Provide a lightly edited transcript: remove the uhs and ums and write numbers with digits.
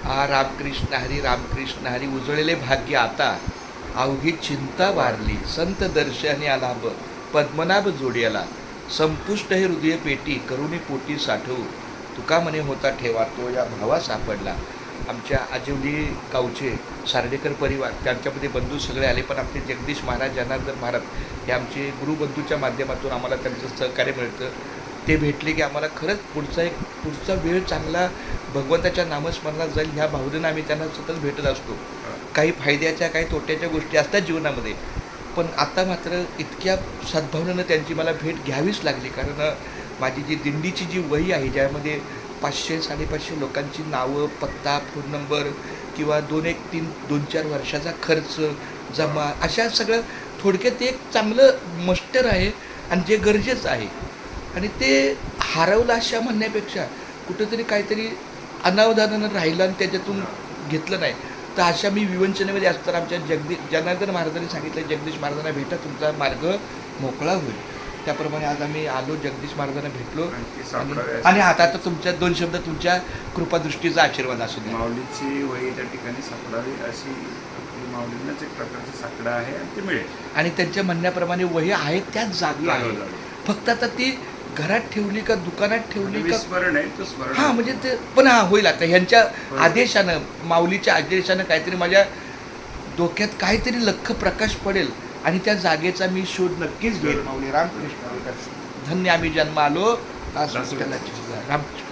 रामकृष्ण हरी उजळले भाग्य आता, अवघी चिंता वारली संत दर्शनी आलाभ, पद्मनाभ जोड्याला, संपुष्ट हे हृदय पेटी करुणी पोटी साठवू, तुका म्हणे होता ठेवा तो या भावा सापडला. आमच्या आजिवली गावचे सार्डेकर परिवार, त्यांच्यामध्ये बंधू सगळे आले, पण आपले जगदीश महाराज, जनार्दन महाराज हे आमचे गुरुबंधूच्या माध्यमातून आम्हाला त्यांचं सहकार्य मिळतं. ते भेटले की आम्हाला खरंच पुढचा वेळ चांगला भगवंताच्या नामस्मरणात जाईल ह्या भावनेनं आम्ही त्यांना सतत भेटत असतो. काही फायद्याच्या काही तोट्याच्या गोष्टी असतात जीवनामध्ये, पण आता मात्र इतक्या सद्भावनेनं त्यांची मला भेट घ्यावीच लागली. कारण माझी जी दिंडीची जी वही आहे, ज्यामध्ये 500-550 लोकांची नावं, पत्ता, फोन नंबर किंवा 2-4 वर्षाचा खर्च जमा, अशा सगळं थोडक्यात ते एक चांगलं मस्टर आहे आणि जे गरजेचं आहे. आणि ते हरवलं अशा म्हणण्यापेक्षा कुठंतरी काहीतरी अनावधानानं राहिलं आणि त्याच्यातून घेतलं नाही. तर अशा मी विवंचनेमध्ये असताना आमच्या जनार्दन महाराजांनी सांगितलं, जगदीश महाराजांना भेटा, तुमचा मार्ग मोकळा होईल. त्याप्रमाणे आज आम्ही आलो, जगदीश महाराजांना भेटलो. आणि आता तुमच्या 2 शब्द तुमच्या कृपादृष्टीचा आशीर्वाद असू द्या. माऊलीची वही त्या ठिकाणी सापडावी अशी माऊलींनाच एक प्रकारचा साकडा आहे आणि ते मिळेल. आणि त्यांच्या म्हणण्याप्रमाणे वही आहे त्याच जागी आहे, फक्त आता ती घरात ठेवली का दुकानात ठेवली का स्मरण आहे तो स्मरण. हां, म्हणजे ते पण होईल आता ह्यांच्या आदेशानं, माऊलीच्या आदेशानं काहीतरी माझ्या डोक्यात काहीतरी लख्ख प्रकाश पडेल आणि त्या जागेचा मी शोध नक्कीच घेईल. माऊली रामकृष्ण धन्य आम्ही जन्म आलो रामकृष्ण.